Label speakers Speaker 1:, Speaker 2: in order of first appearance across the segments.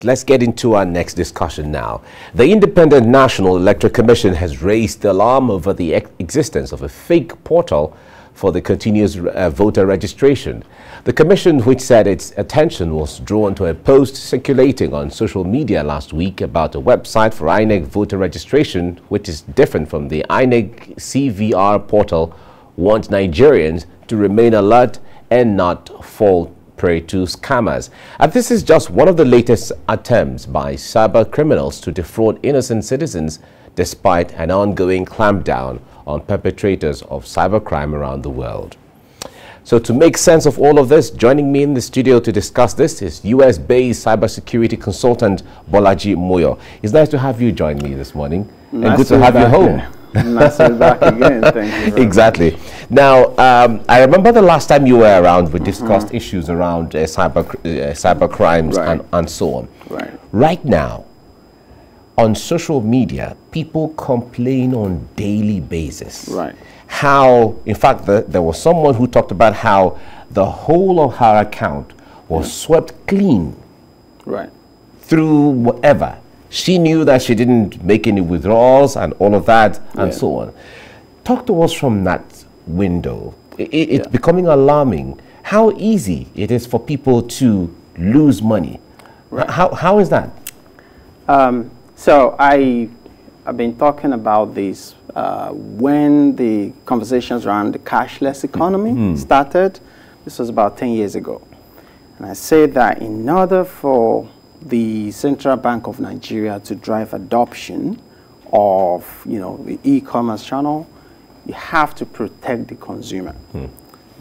Speaker 1: Let's get into our next discussion now. The Independent National Electoral Commission has raised the alarm over the existence of a fake portal for the continuous voter registration. The commission, which said its attention was drawn to a post circulating on social media last week about a website for INEC voter registration, which is different from the INEC CVR portal, want Nigerians to remain alert and not fall prey to scammers. And this is just one of the latest attempts by cyber criminals to defraud innocent citizens, despite an ongoing clampdown on perpetrators of cybercrime around the world. So to make sense of all of this, joining me in the studio to discuss this is US-based cybersecurity consultant Bolaji Moyo. It's nice to have you join me this morning.
Speaker 2: Nice
Speaker 1: and good to have you home.
Speaker 2: Nice to be back again. Thank you.
Speaker 1: Exactly. Now, I remember the last time you were around, we discussed issues around cyber crimes and so on. Right now, on social media, people complain on daily basis. How, in fact, there was someone who talked about how the whole of her account was swept clean through whatever. She knew that she didn't make any withdrawals and all of that and so on. Talk to us from that window. It's becoming alarming how easy it is for people to lose money. How is that?
Speaker 2: So I've been talking about this when the conversations around the cashless economy started. This was about 10 years ago. And I said that in order for the Central Bank of Nigeria to drive adoption of, the e-commerce channel, you have to protect the consumer.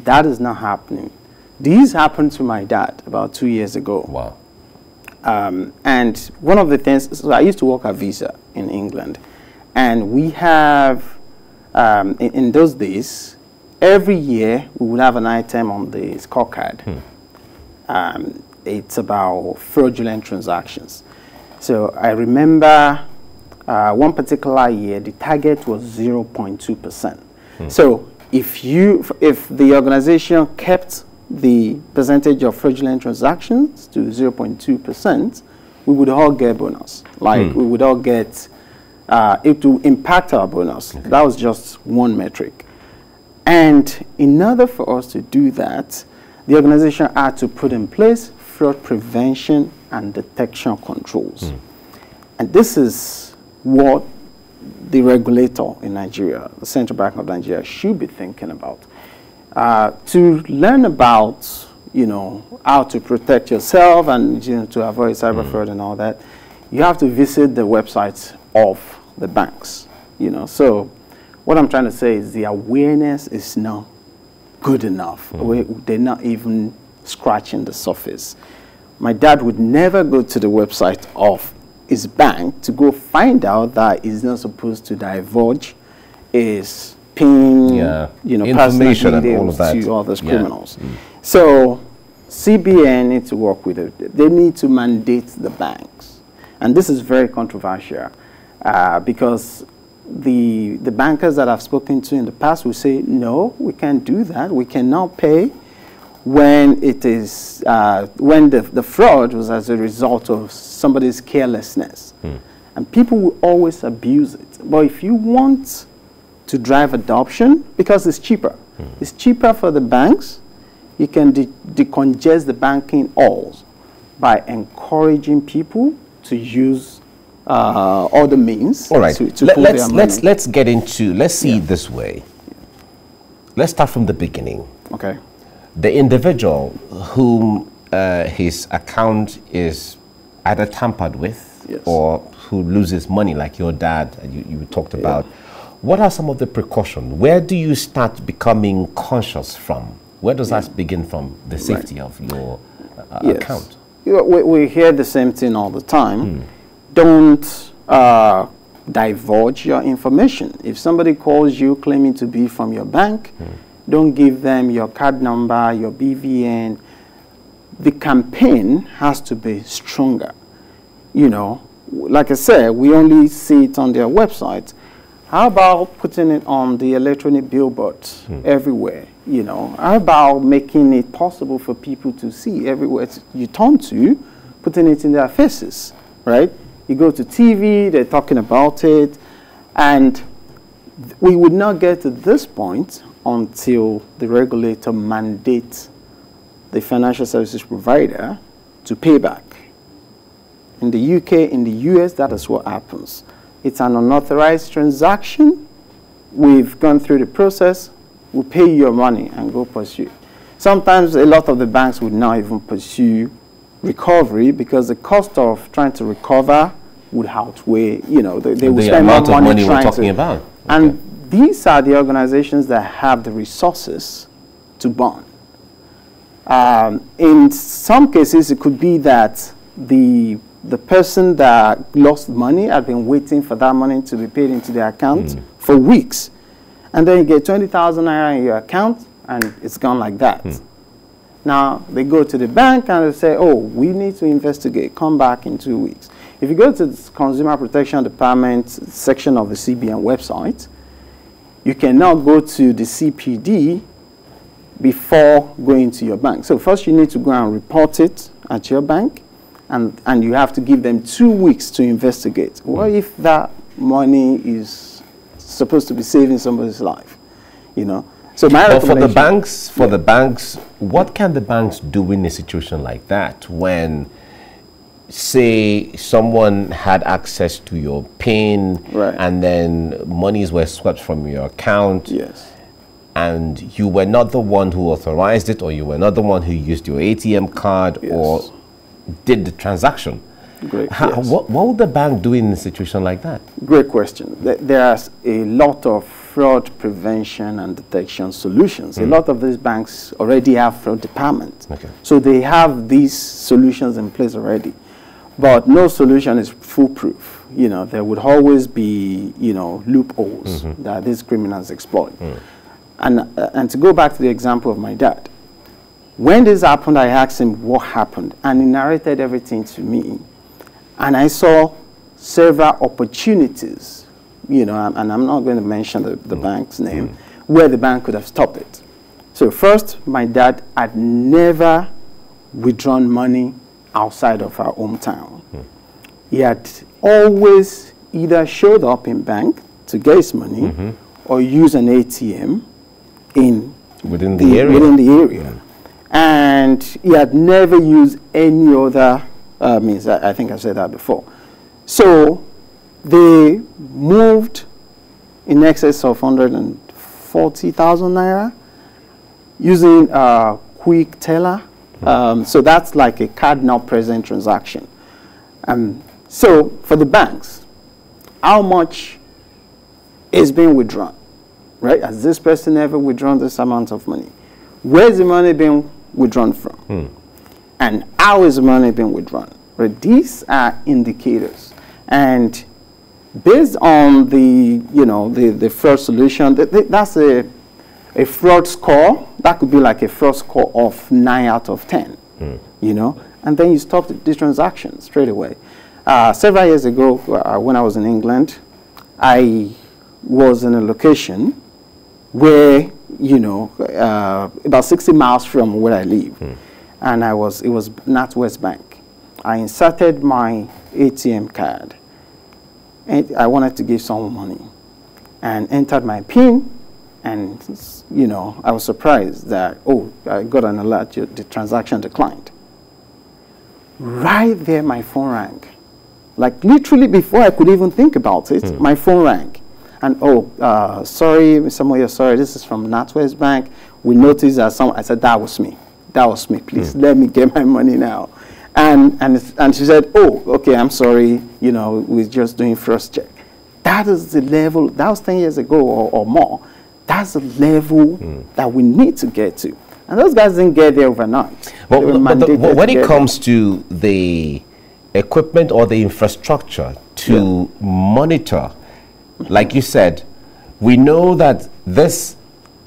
Speaker 2: That is not happening. This happened to my dad about 2 years ago.
Speaker 1: Wow.
Speaker 2: And one of the things, so I used to work at Visa in England, and we have, in those days, every year we would have an item on the scorecard. It's about fraudulent transactions. So I remember one particular year, the target was 0.2%. So if the organization kept the percentage of fraudulent transactions to 0.2%, we would all get bonus. We would all get, it to impact our bonus. That was just one metric. And in order for us to do that, the organization had to put in place fraud prevention and detection controls. And this is what the regulator in Nigeria, the Central Bank of Nigeria, should be thinking about. To learn about, how to protect yourself and to avoid cyber fraud and all that, you have to visit the websites of the banks. So what I'm trying to say is the awareness is not good enough. They're not even scratching the surface. My dad would never go to the website of his bank to go find out that he's not supposed to divulge his PIN,
Speaker 1: information and all of that
Speaker 2: to other criminals. So CBN needs to work with it. They need to mandate the banks. And this is very controversial because the bankers that I've spoken to in the past will say, no, we can't do that. We cannot pay when it is, when the fraud was as a result of somebody's carelessness. And people will always abuse it. But if you want to drive adoption, because it's cheaper. It's cheaper for the banks. You can decongest the banking halls by encouraging people to use other means.
Speaker 1: All right.
Speaker 2: To
Speaker 1: let's get into, let's see it this way. Let's start from the beginning.
Speaker 2: Okay.
Speaker 1: The individual whom his account is either tampered with or who loses money, like your dad you talked about, what are some of the precautions? Where do you start becoming conscious from? Where does that begin from, the safety of your account?
Speaker 2: We hear the same thing all the time. Don't divulge your information. If somebody calls you claiming to be from your bank, don't give them your card number, your BVN. The campaign has to be stronger. Like I said, we only see it on their website. How about putting it on the electronic billboards everywhere? How about making it possible for people to see everywhere you turn to putting it in their faces, right? You go to TV, they're talking about it, and we would not get to this point until the regulator mandates the financial services provider to pay back. In the UK, in the US, that is what happens. It's an unauthorized transaction. We've gone through the process. We'll pay you your money and go pursue. Sometimes a lot of the banks would not even pursue recovery because the cost of trying to recover would outweigh, you know, they would spend more money trying to.
Speaker 1: About. Okay.
Speaker 2: And these are the organizations that have the resources to bond. In some cases, it could be that the person that lost money had been waiting for that money to be paid into their account for weeks. And then you get 20,000 naira in your account, and it's gone like that. Now, they go to the bank and they say, oh, we need to investigate. Come back in 2 weeks. If you go to the Consumer Protection Department section of the CBN website, you can now go to the CPD before going to your bank. So first you need to go and report it at your bank, and you have to give them 2 weeks to investigate. What if that money is supposed to be saving somebody's life? You know? So my recommendation,
Speaker 1: for the banks, what can the banks do in a situation like that when, say, someone had access to your PIN, and then monies were swept from your account, and you were not the one who authorized it, or you were not the one who used your ATM card or did the transaction? What would the bank do in a situation like that? Great question.
Speaker 2: There's a lot of fraud prevention and detection solutions. A lot of these banks already have fraud departments. So they have these solutions in place already. But no solution is foolproof. You know, there would always be, you know, loopholes that these criminals exploit. And to go back to the example of my dad, when this happened, I asked him what happened, and he narrated everything to me. And I saw several opportunities, you know, and I'm not going to mention the bank's name, where the bank could have stopped it. So first, my dad had never withdrawn money outside of our hometown. He had always either showed up in bank to get his money or use an ATM within the area. And he had never used any other means. I think I said that before. So they moved in excess of 140,000 naira using quick teller. So that's like a card not present transaction. So for the banks, how much is being withdrawn? Right? Has this person ever withdrawn this amount of money? Where's the money being withdrawn from? And how is the money being withdrawn? Right? These are indicators. And based on the, you know, the fraud solution, that's a fraud score. That could be like a fraud score of 9 out of 10, you know, and then you stop the transaction straight away. Several years ago, when I was in England, I was in a location where, you know, about 60 miles from where I live, and it was NatWest Bank. I inserted my ATM card, and I wanted to give someone money, and entered my PIN. And, you know, I was surprised that, oh, I got an alert, the transaction declined. Right there, my phone rang. Like, literally before I could even think about it, my phone rang. And, oh, sorry, Mr. Moyo, sorry, this is from NatWest Bank. We noticed that I said, that was me. That was me. Please let me get my money now. And she said, oh, okay, I'm sorry. You know, we're just doing first check. That is the level, that was 10 years ago or more. That's the level that we need to get to. And those guys didn't get there overnight.
Speaker 1: Well, when it comes to the equipment or the infrastructure to monitor, like you said, we know that this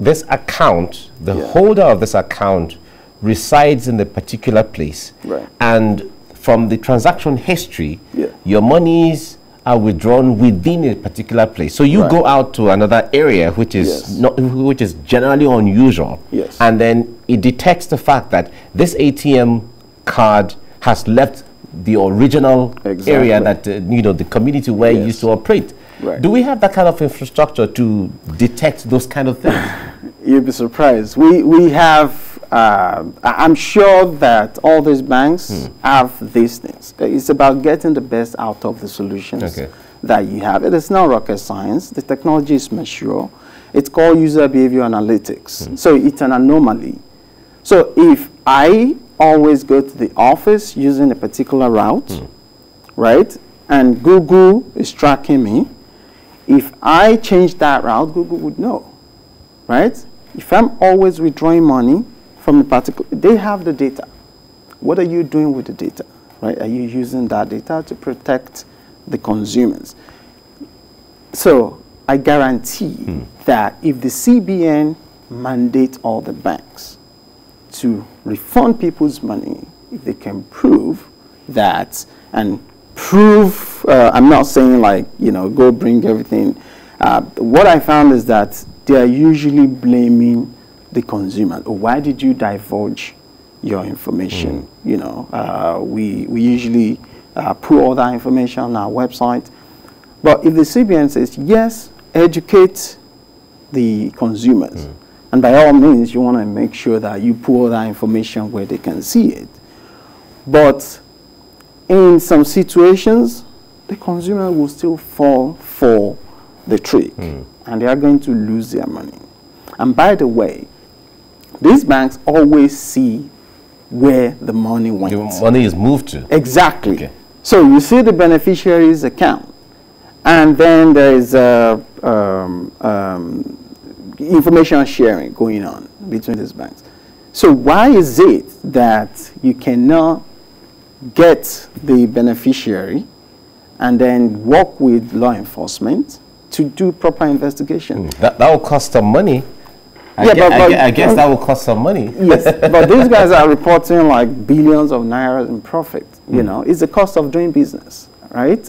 Speaker 1: account, the holder of this account, resides in a particular place. And from the transaction history, your monies are withdrawn within a particular place. So you go out to another area, which is which is generally unusual, and then it detects the fact that this ATM card has left the original area that, you know, the community where you used to operate.
Speaker 2: Right.
Speaker 1: Do we have that kind of infrastructure to detect those kind of things?
Speaker 2: You'd be surprised. We have, I'm sure that all these banks have these things. It's about getting the best out of the solutions that you have. It is not rocket science. The technology is mature. It's called user behavior analytics. So it's an anomaly. So if I always go to the office using a particular route, right, and Google is tracking me, if I change that route, Google would know, right? If I'm always withdrawing money from a particular, they have the data. What are you doing with the data, right? Are you using that data to protect the consumers? So I guarantee that if the CBN mandates all the banks to refund people's money, if they can prove that, and prove, I'm not saying like, you know, go bring everything. What I found is that they are usually blaming the consumer. Oh, why did you divulge your information? You know, we usually put all that information on our website. But if the CBN says, yes, educate the consumers, and by all means, you want to make sure that you put all that information where they can see it. But in some situations, the consumer will still fall for the trick, and they are going to lose their money. And by the way, these banks always see where the money went.
Speaker 1: The money is moved to.
Speaker 2: Exactly.
Speaker 1: Okay.
Speaker 2: So you see the beneficiary's account, and then there is information sharing going on between these banks. So why is it that you cannot get the beneficiary and then work with law enforcement to do proper investigation?
Speaker 1: That will cost some money. I guess that will cost some money.
Speaker 2: Yes, but these guys are reporting like billions of naira in profit. You know, it's the cost of doing business, right?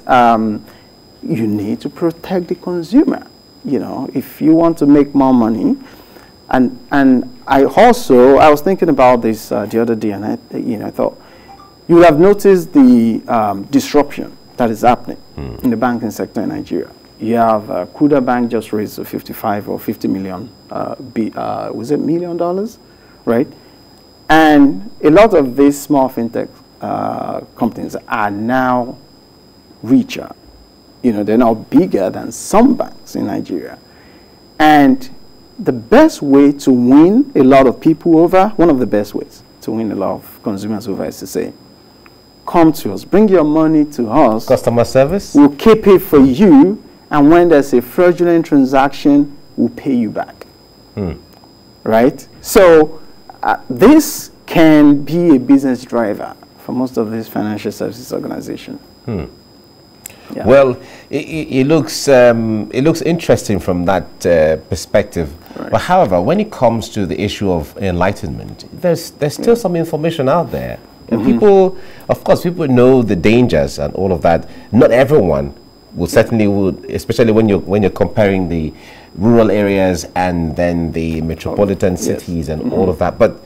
Speaker 2: You need to protect the consumer. You know, if you want to make more money, and I was thinking about this the other day, and I thought you would have noticed the disruption that is happening in the banking sector in Nigeria. You have Kuda Bank just raised a 55 or 50 million, was it $1 million, right? And a lot of these small fintech companies are now richer. You know, they're now bigger than some banks in Nigeria. And the best way to win a lot of people over, one of the best ways to win a lot of consumers over is to say, come to us, bring your money to us.
Speaker 1: Customer service?
Speaker 2: We'll keep it for you, and when there's a fraudulent transaction, we'll pay you back. Right? So this can be a business driver for most of these financial services organizations. Yeah.
Speaker 1: Well, it looks interesting from that perspective. Right. But however, when it comes to the issue of enlightenment, there's still some information out there. And people, of course, people know the dangers and all of that. Not everyone would especially when you're comparing the rural areas and then the metropolitan cities and all of that. But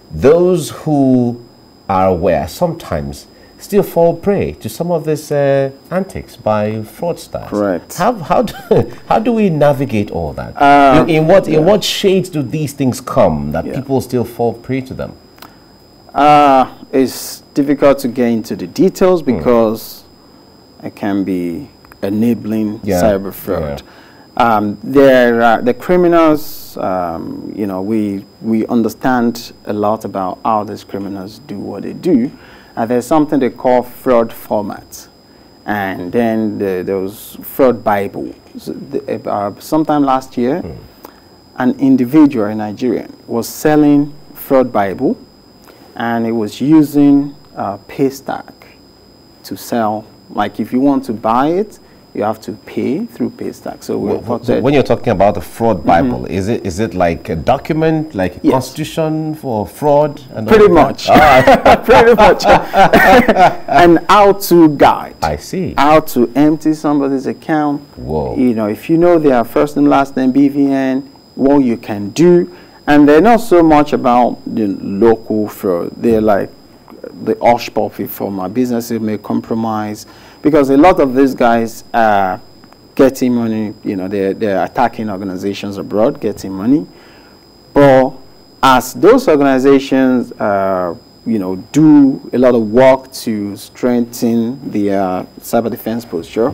Speaker 1: those who are aware sometimes still fall prey to some of these antics by fraudsters.
Speaker 2: Correct.
Speaker 1: How do we navigate all that? In what shades do these things come that people still fall prey to them?
Speaker 2: It's difficult to get into the details because it can be enabling cyber fraud. The criminals, you know, we understand a lot about how these criminals do what they do. There's something they call fraud format. And then there was fraud Bible. Sometime last year, an individual in Nigeria was selling fraud Bible, and it was using Paystack to sell. Like if you want to buy it, you have to pay through Paystack. So
Speaker 1: when you're talking about the fraud Bible, is it like a document, like a constitution for fraud? And
Speaker 2: pretty much. Pretty much. An how-to guide.
Speaker 1: I see.
Speaker 2: How to empty somebody's account.
Speaker 1: Whoa.
Speaker 2: You know, if you know their first and last name, BVN, what you can do. And they're not so much about the local fraud. They're like the hush puppy for my businesses may compromise, because a lot of these guys are getting money. You know, they're attacking organizations abroad, getting money. But as those organizations, you know, do a lot of work to strengthen their cyber defense posture,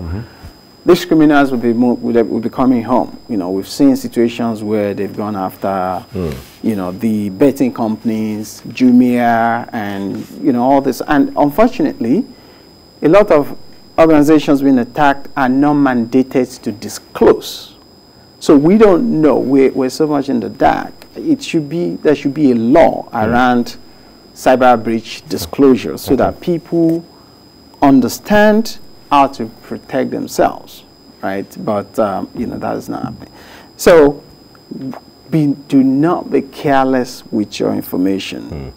Speaker 2: these criminals will be coming home. You know, we've seen situations where they've gone after, you know, the betting companies, Jumia, and, you know, all this. And unfortunately, a lot of organizations being attacked are not mandated to disclose. So we don't know. We're so much in the dark. There should be a law around cyber breach disclosure, so that people understand how to protect themselves, right? But, you know, that is not happening. So do not be careless with your information.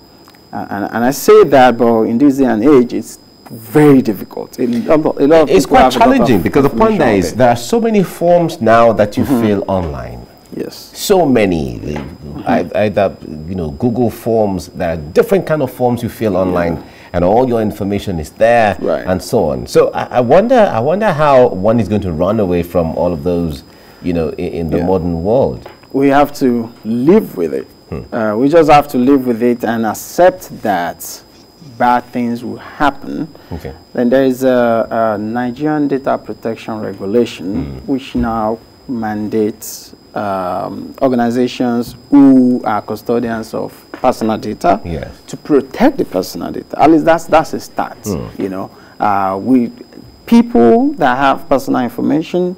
Speaker 2: And I say that, but in this day and age, it's very difficult.
Speaker 1: It's quite challenging, because the point there is there are so many forms now that you fill online.
Speaker 2: Yes.
Speaker 1: So many. Either, you know, Google Forms, there are different kind of forms you fill online, and all your information is there, and so on. So I wonder how one is going to run away from all of those, you know, in the modern world. We
Speaker 2: have to live with it. We just have to live with it and accept that bad things will happen. Okay. Then there is a Nigerian data protection regulation, which now mandates organizations who are custodians of personal data to protect the personal data. At least that's a start. You know, people that have personal information,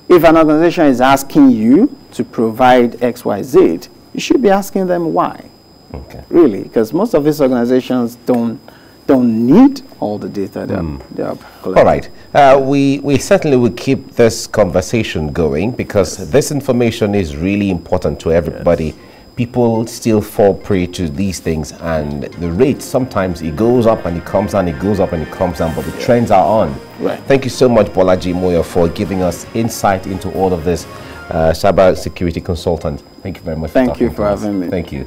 Speaker 2: if an organization is asking you to provide XYZ, you should be asking them why. Okay. Really, because most of these organizations don't need all the data they are collecting.
Speaker 1: All right. We certainly will keep this conversation going, because this information is really important to everybody. People still fall prey to these things, and the rate, sometimes it goes up and it comes down, it goes up and it comes down, but the trends are on. Right. Thank you so much, Bolaji Moyo, for giving us insight into all of this. Cyber security consultant. Thank you very much.
Speaker 2: Thank you for having me.
Speaker 1: Thank you.